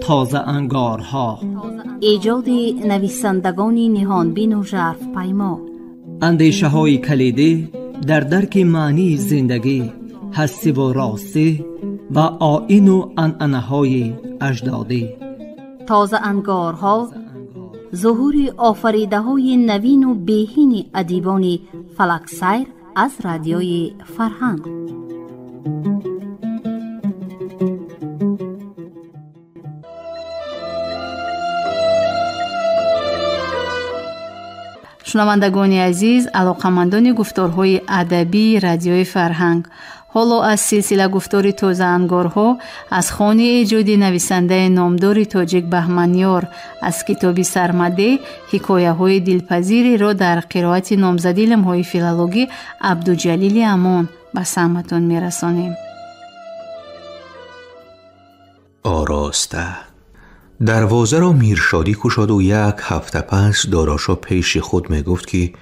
تازه انگارها، ایجاد نویسندگان نهانبین و ژرف پیما، اندیشه های کلیدی در درک معنی زندگی، هستی و راستی و آیین و عنعنه های اجدادی. تازه انگارها، ظهور آفریده های نوین و بهین ادیبان فلک سیر از رادیوی فرهنگ. شنوندگان عزیز، علاقمندان گفتارهای ادبی رادیوی فرهنگ، حالا از سلسله گفتار تازه انگارها از خوان ایجادی نویسنده نامدار تاجیک بهمنیار از کتاب سرمده حکایه های دلپذیری را در قرائت نامزدی لمحه‌های فیلولوژی عبدالجلیل امان به سمعتان میرسانیم. آراسته. دروازه را میرشادی کشاد و 1 هفته پس داراشا پیش خود میگفت که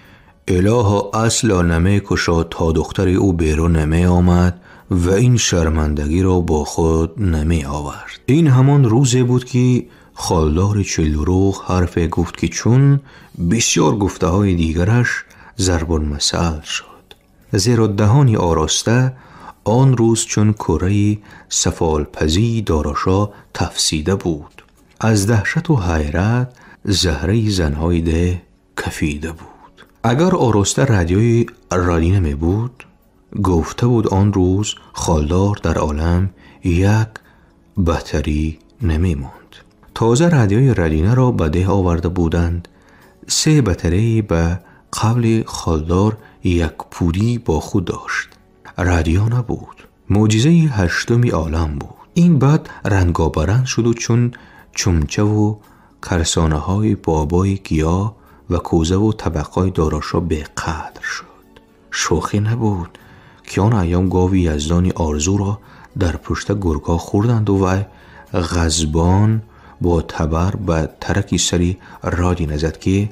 الها اصلا نمی کشاد تا دختر او بیرون نمی آمد و این شرمندگی را با خود نمی آورد. این همان روزی بود که خالدار چلدروغ حرف گفت که چون بسیار گفته های دیگرش ضرب المثل شد، زیرا دهانی آراسته آن روز چون کره سفالپزی داراشا تفسیده بود. از دهشت و حیرت زهره زنهای ده کفیده بود. اگر آراسته رادیوی رادینه می بود، گفته بود آن روز خالدار در عالم 1 بطری نمی ماند. تازه رادیوی رادینه را به ده آورده بودند. 3 بطری به قبل خالدار 1 پودی با خود داشت. رادیو نبود، معجزه 8م عالم بود. این بعد رنگابرنگ شد و چون چمچه و کرسانه های بابای گیاه و کوزه و طبقای داراشا به قدر شد. شوخی نبود که آن ایام گاوی یزدانی آرزو را در پشت گرگا خوردند و غضبان با تبر به ترکی سری رادی نزد که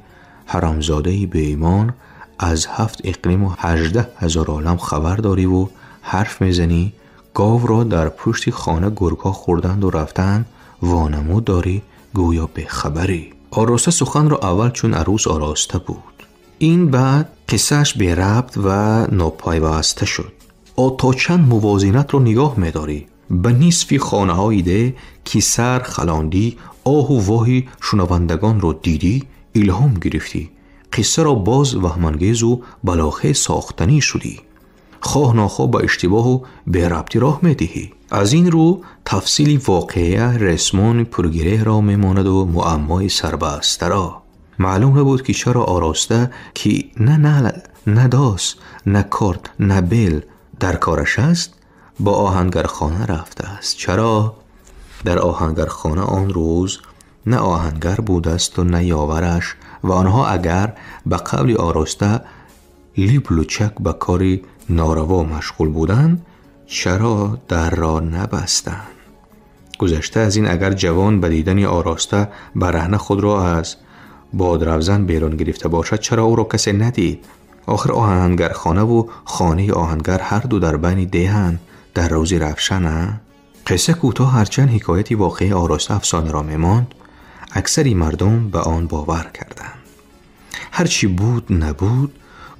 حرامزاده به ایمان از 7 اقلیم و 18,000 عالم خبر داری و حرف میزنی. گاو را در پشت خانه گرگا خوردند و رفتند وانمود داری گویا به خبری. آراسته سخن را اول چون عروس آراسته بود. این بعد قصهش به ربط و ناپایوسته شد. تا چند موازینت را نگاه می‌داری؟ به نصف خانه های ده که سر خلاندی، آه و واهی شنوندگان را دیدی، الهام گرفتی، قصه را باز وهمانگیز و بلاخه ساختنی شدی. خواه ناخواه به اشتباه و به ربطی راه می‌دهی. از این رو تفصیلی واقعه رسمان پرگره را میماند و معمای سربسته را. معلوم نبود که چرا آراسته که نه داس نه کارت نه بیل در کارش است با آهنگرخانه رفته است. چرا در آهنگرخانه آن روز نه آهنگر بود است و نه یاورش و آنها اگر به قبل آراسته لیب لچک به کاری ناروا مشغول بودند چرا در را نبستند؟ گذشته از این اگر جوان به دیدن آراسته برهنه خود را از بادروزن بیرون گرفته باشد چرا او را کسی ندید؟ آخر آهنگرخانه و خانه آهنگر هر دو در بین دهن در روزی رفشنه. قصه کوتاه هرچند حکایتی واقعی آراسته افسانه را میماند، اکثری مردم به آن باور کردند. هرچی بود نبود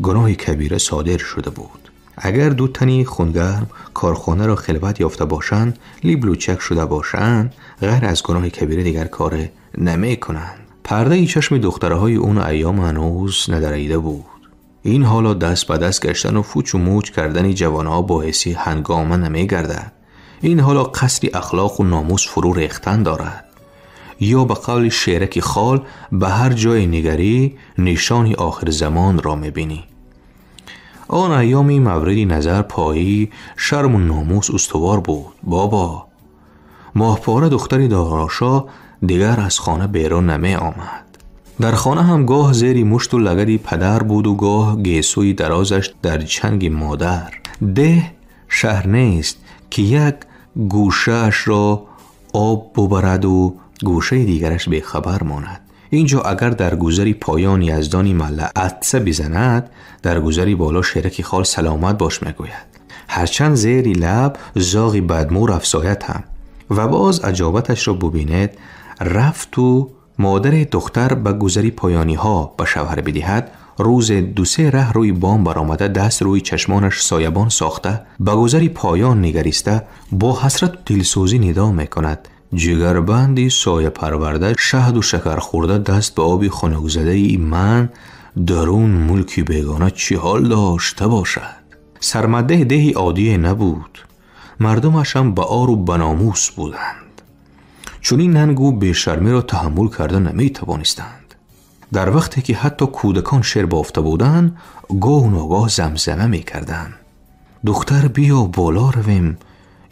گناه کبیره صادر شده بود. اگر 2 تنی خونگرم کارخانه را خلوت یافته باشند، لیبلوچک شده باشند، غیر از گناه کبیره دیگر کار نمی کنند. پرده ای چشم دخترهای اون ایام هنوز ندریده بود. این حالا دست به دست گشتن و فوچ و موچ کردن جوانها باعثی هنگامه نمی گردد. این حالا قصری اخلاق و ناموس فرو ریختن دارد. یا به قول شیرک خال به هر جای نگری نشانی آخر زمان را می بینی. آن ایامی موردی نظر پایی شرم و ناموس استوار بود. بابا ماهپاره دختری داراشا دیگر از خانه بیرون نمی آمد. در خانه هم گاه زیری مشت و لگدی پدر بود و گاه گیسوی درازش در چنگ مادر. ده شهر نیست که 1 گوشهش را آب ببرد و گوشه دیگرش به خبر ماند. اینجا اگر در گذری پایان یزدانی مله عطسه بزند، در گذری بالا شیرکی خال سلامت باش میگوید. هرچند زیر لب زاغی بدمور افزاید هم. و باز عجابتش را ببیند، رفت و مادر دختر به گذری پایانی ها به شوهر بدهد. روز 2-3 ره روی بام برآمده، دست روی چشمانش سایبان ساخته، به گذری پایان نگریسته، با حسرت و دلسوزی ندا میکند: جگربندی سایه پرورده، شهد و شکر خورده، دست به آبی خنک زده ای من درون ملکی بیگانه چی حال داشته باشد. سرمده دهی عادی نبود، مردمش هم به عار و بناموس بودند. چون این ننگ و بیشرمی را تحمل کرده نمی توانستند. در وقتی که حتی کودکان شعر بافته بودند، گاه و ناگاه زمزمه می کردند: دختر بیا بالا رویم،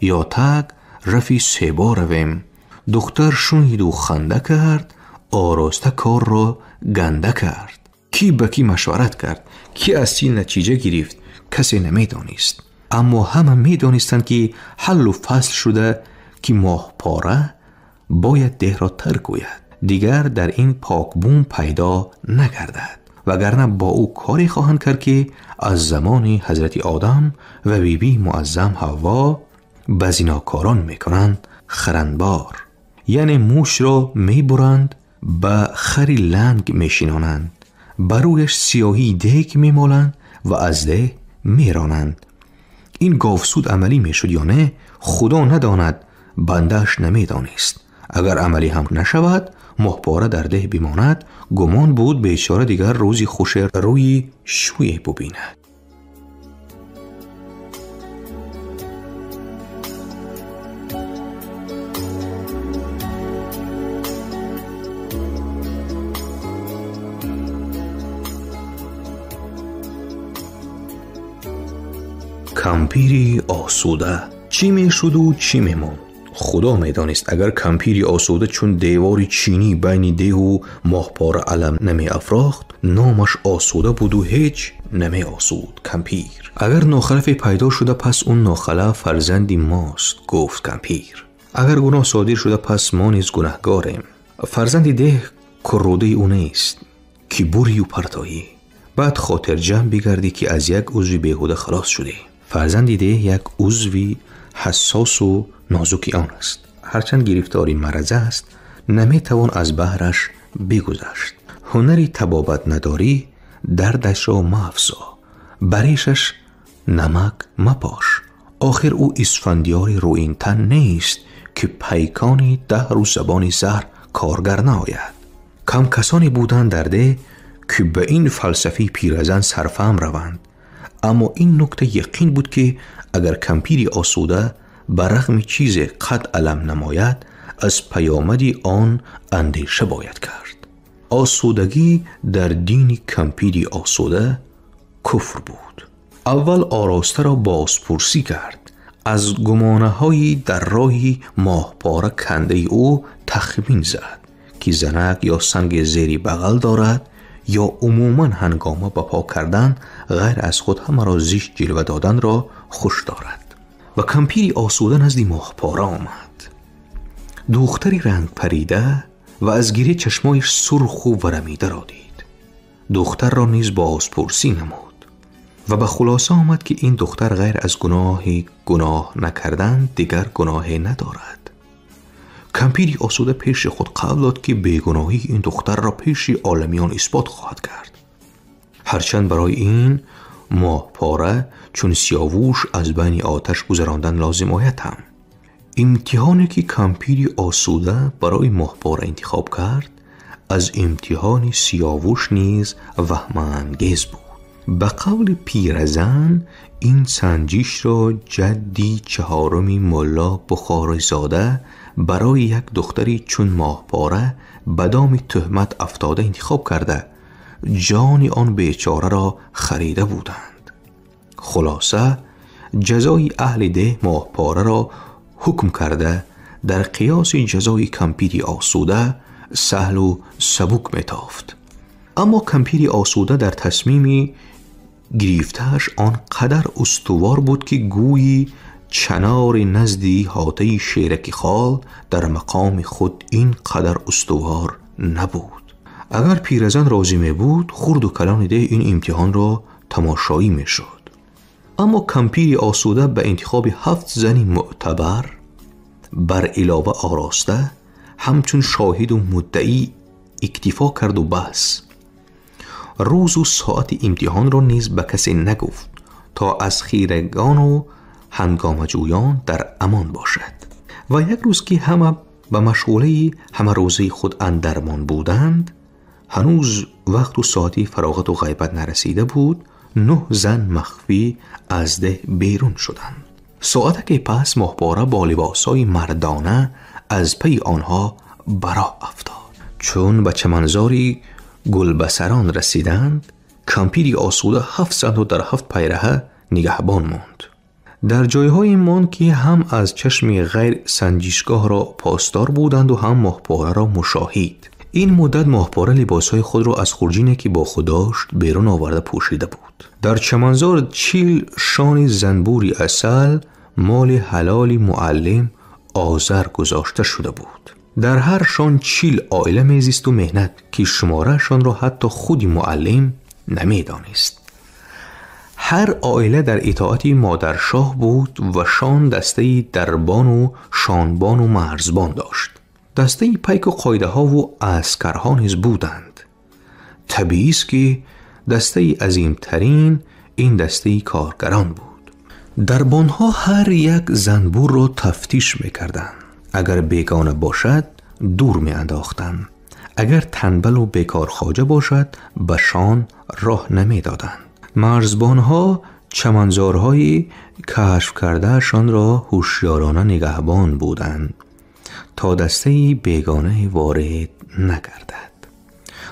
یا تگ رفی 3 بار رویم. دختر شنید و خنده کرد، آراسته کار را گنده کرد. کی به کی مشورت کرد، کی از چی نتیجه گرفت، کسی نمی دانست. اما همه می دانستند که حل و فصل شده که ماه پاره باید ده را ترک گوید، دیگر در این پاکبون پیدا نگردد، وگرنه با او کاری خواهند کرد که از زمان حضرت آدم و بیبی معظم حوا به زناکاران میکنند خرنبار. یعنی موش را میبرند، به خری لنگ میشینانند، برویش سیاهی دیگ میمالند و از ده میرانند. این گاوسود عملی میشد یا نه خدا نداند، بندش نمیدانست. اگر عملی هم نشود، ماهپاره در ده بماند، گمان بود بیچاره دیگر روزی خوش روی شوی ببیند. کمپیری آسوده چی میشد و چی میموند خدا میدانست. اگر کمپیری آسوده چون دیواری چینی بین ده و ماهپاره علم نمی افراخت، نامش آسوده بود و هیچ نمی آسود کمپیر. اگر ناخلفی پیدا شده پس اون ناخلف فرزندی ماست، گفت کمپیر. اگر گناه صادر شده پس ما نیز گناهگاریم. فرزندی ده کروده او نیست که بوری و پرتایی. بعد خاطر جمع بگردی که از یک عضوی بیهوده خلاص شده. فرزندی ده یک عضوی حساس و نازکی آن است. هرچند گرفتاری مرض است، نمیتوان از بحرش بگذشت. هنری طبابت نداری، دردش را مافزا، بریشش نمک مپاش. آخر او اسفندیاری روین تن نیست که پیکانی 10 روز زبان زهر کارگر نآید. کم کسانی بودند در ده که به این فلسفی پیرزن سرفهم روند. اما این نکته یقین بود که اگر کمپیری آسوده برغم چیز قد علم نماید، از پیامدی آن اندیشه باید کرد. آسودگی در دین کمپیری آسوده کفر بود. اول آراسته را بازپرسی کرد. از گمانه هایی در راهی ماهپاره کنده او تخمین زد که زنک یا سنگ زیری بغل دارد یا عموما هنگامه به پا کردن غیر از خود همه را زیش جلوه دادن را خوش دارد. و کمپیری آسوده نزدی ماهپاره آمد. دختری رنگ پریده و از گیری چشمایش سرخ و ورمیده را دید. دختر را نیز بازپرسی نمود و به خلاصه آمد که این دختر غیر از گناه نکردن دیگر گناهی ندارد. کمپیری آسوده پیش خود قول داد که بیگناهی این دختر را پیش عالمیان اثبات خواهد کرد. هرچند برای این ماهپاره چون سیاووش از بین آتش گذراندن لازم آید هم. امتحانی که کمپیری آسوده برای ماهپاره انتخاب کرد، از امتحان سیاووش نیز وهم‌انگیز بود. به قول پیرزن این سنجش را جدی 4 ملا بخارزاده برای یک دختری چون ماهپاره به دام تهمت افتاده انتخاب کرده، جان آن بیچاره را خریده بودند. خلاصه جزای اهل ده ماهپاره را حکم کرده در قیاس جزای کمپیری آسوده سهل و سبک میتافت. اما کمپیری آسوده در تصمیمی گرفتهش آن قدر استوار بود که گویی چنار نزدی هاته شیرکی خال در مقام خود این قدر استوار نبود. اگر پیرزن راضی می بود، خرد و کلان ده این امتحان را تماشایی می شد. اما کمپیر آسوده به انتخاب 7 زن معتبر بر علاوه آراسته همچون شاهد و مدعی اکتفا کرد و بس. روز و ساعت امتحان را نیز به کسی نگفت تا از خیرگان و هنگام جویان در امان باشد. و یک روز که همه به مشغوله همه روزی خود اندرمان بودند، هنوز وقت و ساعتی فراغت و غیبت نرسیده بود، 9 زن مخفی از ده بیرون شدند. ساعت که پس ماهپاره با لباسای مردانه از پی آنها برا افتاد. چون به چمنزاری گلبسران رسیدند، کمپیری آسوده 7 زن رو در 7 پیرهه نگهبان ماند. در جایهای ماند که هم از چشم غیر سنجشگاه را پاسدار بودند و هم ماهپاره را مشاهید. این مدت ماهپاره لباسهای خود را از خورجینی که با خود داشت بیرون آورده پوشیده بود. در چمنزار 40 شان زنبوری عسل مال حلال معلم آذر گذاشته شده بود. در هر شان 40 عائله میزیست و مهنت که شماره شان را حتی خودی معلم نمیدانست. هر عائله در اطاعت مادرشاه بود و شان دسته دربان و شانبان و مرزبان داشت. دسته پیک و قایده ها و عسکرها نیز بودند. طبیعی است که دسته عظیمترین این دسته کارگران بود. دربانها هر یک زنبور را تفتیش میکردند. اگر بیگانه باشد دور می انداختند. اگر تنبل و بیکار خواجه باشد به شان راه نمی دادند. مرزبانها چمنزارهای کشف کرده شان را هوشیارانه نگهبان بودند تا دسته بیگانه وارد نگردد.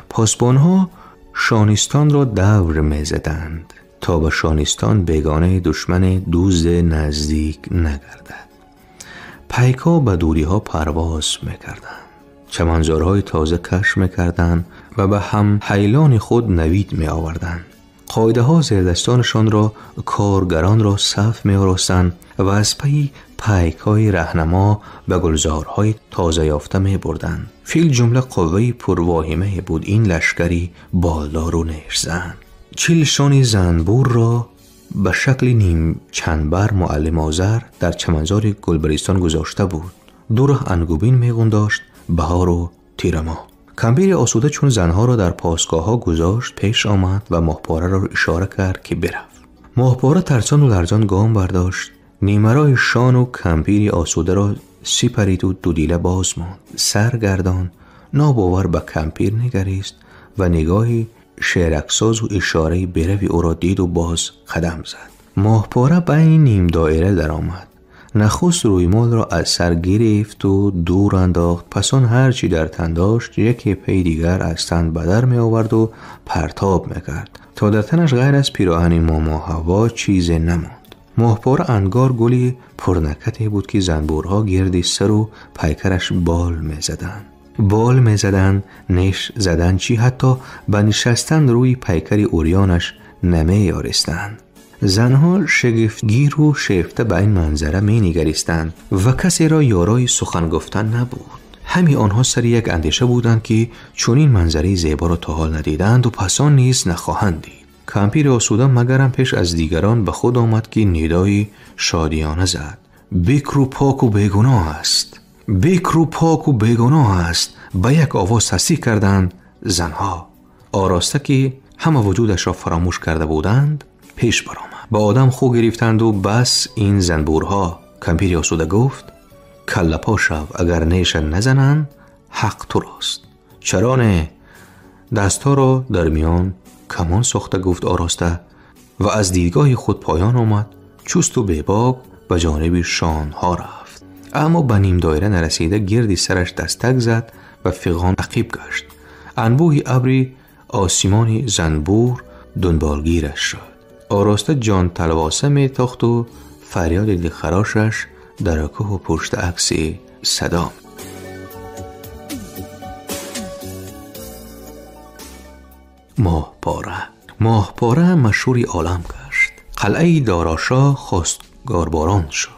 پاسبانها شانستان را دور می زدند تا به شانستان بیگانه دشمن دوز نزدیک نگردد. پیکا به دوری ها پرواز میکردند. چمنزارهای تازه کشف میکردند و به هم حیلان خود نوید می آوردند. قایده ها زیردستانشان را کارگران را صف می آراستند و از پی پیک های رهنما به گلزارهای تازه یافته می بردند. فیل جمله قوه پرواهمه بود این لشکری بالدار و نیشزن. 40 شان زنبور را به شکل نیم چنبر معلم آذر در چمنزار گلبریستان گذاشته بود. دور انگوبین میغون داشت بهار و تیرما. کمپیر آسوده چون زنها را در پاسگاه ها گذاشت پیش آمد و ماهپاره را اشاره کرد که برفت. ماهپاره ترسان و لرزان گام برداشت. نیمرای شان و کمپیر آسوده را سپرید و دو دیله باز ماند. سرگردان ناباور به کمپیر نگریست و نگاهی شعرکساز و اشاره بروی او را دید و باز قدم زد. ماهپاره بین نیم دایره در آمد. نخست رویمال را از سر گرفت و دور انداخت. پس آن هرچی در تن داشت یکی پی دیگر از تن بدر می آورد و پرتاب می کرد تا در تنش غیر از پیراهن ماما هوا چیز نماند. ماهپاره انگار گلی پرنکته بود که زنبورها گردی سر و پیکرش بال می زدن. بال می زدن، نش زدن، چی حتی به نشستن روی پیکر اوریانش نمی یارستند. زنها شگفتگیر و شیفته به این منظره می نگریستند و کسی را یارای سخن گفتن نبود. همه آنها سر یک اندیشه بودند که چون این منظره زیبا را تا حال ندیدند و پسان نیز نخواهند دید. کمپیر آسوده مگرم پیش از دیگران به خود آمد که ندای شادیانه زد. بکر و پاک و بیگناه است. بکر و پاک و بیگناه است. به یک آواز تصدیق کردند زنها. آراسته که همه وجودش را فراموش کرده بودند پیش برآمد. با آدم خو گرفتند و بس این زنبورها. کمپیر آسوده گفت کله پا شو، اگر نیشن نزنند حق تو راست. چرا نه؟ دستا را در میان کمان ساخته گفت آراسته و از دیدگاه خود پایان آمد. چست و بیباک به جانب شانها رفت، اما به نیم دایره نرسیده گردی سرش دستک زد و فیغان عقیب گشت. انبوهی ابری آسمان زنبور دنبالگیرش شد. آراسته جان تلواسه می تاخت و فریاد دلخراشش در کوه و پشت عکس صدا. ماهپاره مشهوری عالم گشت. قلعه داراشاه خواستگارباران شد.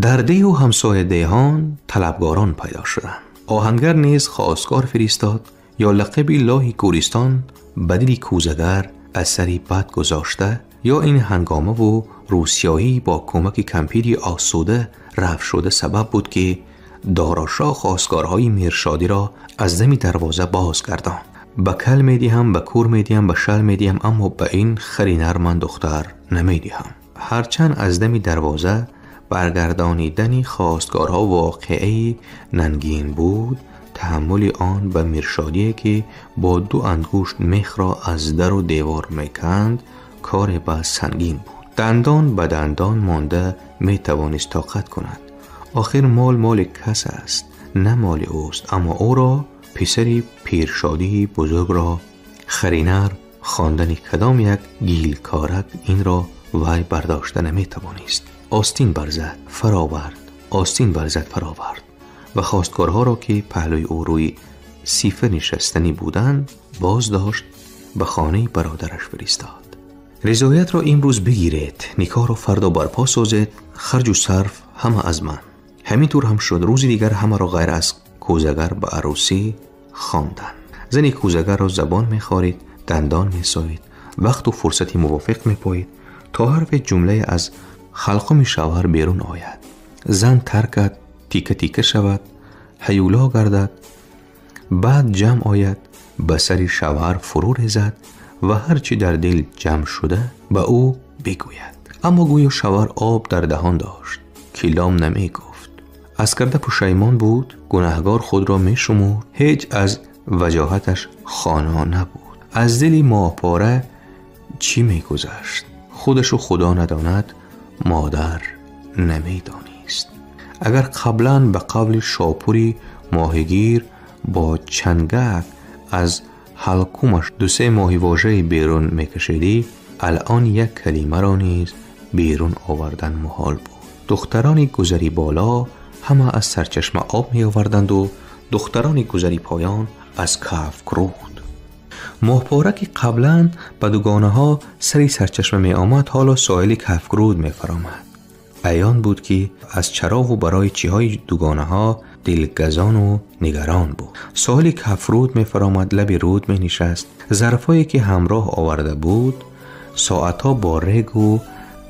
در ده و همسایه دهان طلبگاران پیدا شدند. آهنگر نیز خواستگار فرستاد یا لقبی لاهی کوریستان بدلی کوزگر اثری بد گذاشته یا این هنگامه و روسیایی با کمک کمپیری آسوده رفع شده سبب بود که داراشاه خواستگارهای میرشادی را از دم دروازه باز گرداند. به کل میدیم، به کور میدیم، به شل میدیم، اما به این خرینر من دختر نمیدیم. هرچند از دم دروازه برگردانیدنی خواستگارها واقعی ننگین بود، تحمل آن به میرشادی که با 2 انگشت میخ را از در و دیوار میکند کار بس سنگین بود. دندان به دندان مانده میتوانست طاقت کند. آخر مال کس است، نه مال اوست، اما او را، پسری پیرشادی بزرگ را، خرینر خواندن کدام یک گیل کارک این را وی برداشته نمیتوانست. آستین برزد فراورد و خواستگارها را که پهلوی او روی سیفه نشستنی بودند باز داشت به خانه برادرش فرستاد. رضایت را امروز بگیرید، نکاح را فردا برپا سازید، خرج و صرف همه از من. همینطور هم شد. روز دیگر همه را غیر از کوزگر به عروسی خواندند. زن کوزگر را زبان می‌خارید، دندان می‌سایید، وقت و فرصتی موافق می‌پایید تا حرف جمله از خلقم شوهر بیرون آید. زن ترکت تیکه تیکه شود، هیولا گردد، بعد جمع آید، به سر شوهر فرو ریزد و هرچی در دل جمع شده به او بگوید. اما گویا شوهر آب در دهان داشت، کلام نمی گفت. از کرده پشیمان بود، گناهگار خود را می شمرد، هیچ از وجاهتش خوانا نبود. از دلی ماهپاره چی می گذشت؟ خودشو خدا نداند، مادر نمی دانست. اگر قبلا به قبل شاپوری ماهیگیر با چنگک از حلقومش 2-3 ماهی واژه بیرون میکشیدی، الان یک کلمه را نیز بیرون آوردن محال بود. دختران گذری بالا همه از سرچشمه آب می آوردند و دختران گذری پایان از کف کرود. ماهپاره که قبلا به دوگانه ها سری سرچشمه می آمد، حالا ساحل کف کرود می فرامد. عیان بود که از چرا و برای چیهای دوگانه ها دلگزان و نگران بود. ساحل کف رود می فرامد، لب رود می نشست. ظرفایی که همراه آورده بود ساعتها با رگ و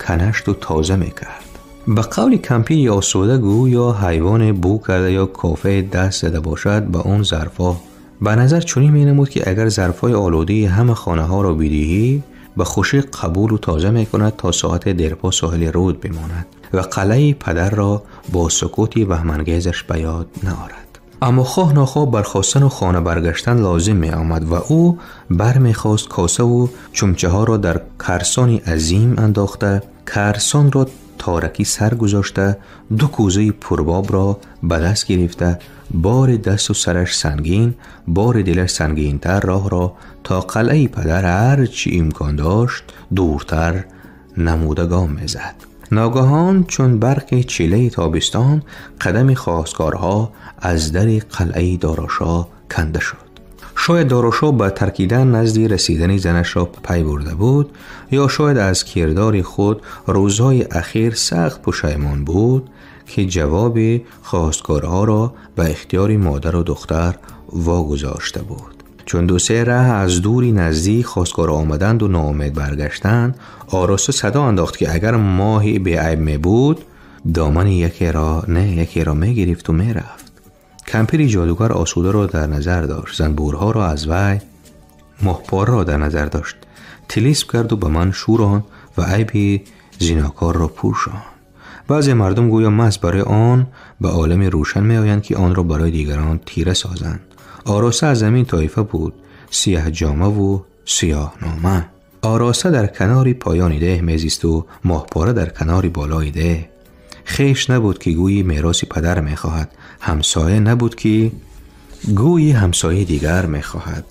کنشت و تازه می کرد. به قول کمپی آسوده گویا حیوان بو کرده یا کافه دست زده باشد به اون ظرفا. به نظر چونی می نمود که اگر ظرفای آلوده همه خانه ها را بدهی به خوشی قبول و تازه می کند تا ساعت دیرپا ساحل رود بماند و قلعه پدر را با سکوتی وهمانگیزش به یاد نآورد. اما خواه ناخواه برخاستن و خانه برگشتن لازم می آمد و او بر می خواست کاسه و چمچه ها را در کرسانی عظیم انداخته، کرسان را تارکی سر گذاشته، 2 کوزه پرباب را به دست گرفته، بار دست و سرش سنگین، بار دلش سنگین تر راه را تا قلعه پدر هر چی امکان داشت دورتر نموده گام میزد. ناگهان چون برق چیله تابستان قدم خواستگارها از در قلعه داراشاه کنده شد. شاید داراشاه با ترکیدن نزد رسیدن زنش را پی برده بود، یا شاید از کردار خود روزهای اخیر سخت پشیمان بود که جواب خواستگارها را به اختیار مادر و دختر واگذاشته بود. چون 2-3 ره از دوری نزدیک خواستگار آمدند و ناامید برگشتند، آراسته صدا انداخت که اگر ماهی به عیب می بود دامن یکی را می گرفت و می رفت. کمپیر جادوگر آسوده را در نظر داشت، زنبورها را از وی، ماهپاره را در نظر داشت، تلیسم کرد و به من شوران و عیب زیناکار را پوشان. بعضی مردم گویا محض برای آن به عالم روشن می آیند که آن را برای دیگران تیره سازند. آراسته از زمین طایفه بود، سیاه جامه و سیاه نامه. آراسته در کناری پایان ده میزیست و ماهپاره در کناری بالای ده. خیش نبود که گویی میراث پدر میخواهد، همسایه نبود که گویی همسایه دیگر میخواهد،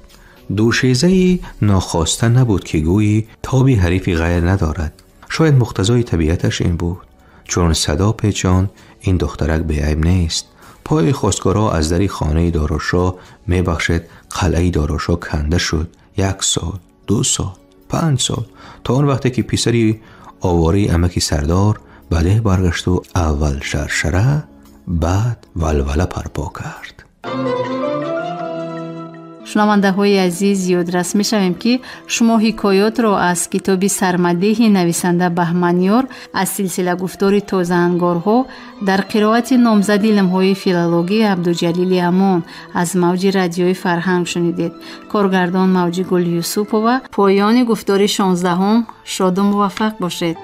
دوشیزه ناخواسته نبود که گویی تابی حریفی غیر ندارد. شاید مقتضای طبیعتش این بود. چون صدا پیچان این دخترک به عیب نیست. پای خواستگارا از دری خانه داراشاه می بخشد. قلعه داراشاه کنده شد. 1 سال، 2 سال، 5 سال، تا آن وقتی که پسری آواره امکی سردار بده برگشت و اول شرشره بعد ولوله پرپا کرد. шунавандаҳои азиз, ёдрас мешавем, ки шумо ҳикоётро аз китоби сармадеҳи нависанда Баҳманёр аз силсила гуфтори тозаангорҳо дар қироати номзади илмҳои филологии Абдуҷалили Амон аз мавҷи радиои Фарҳанг шунидед. коргардон Мавҷи Гул Юсупова. поёни гуфтори 16. шоду муваффақ бошед.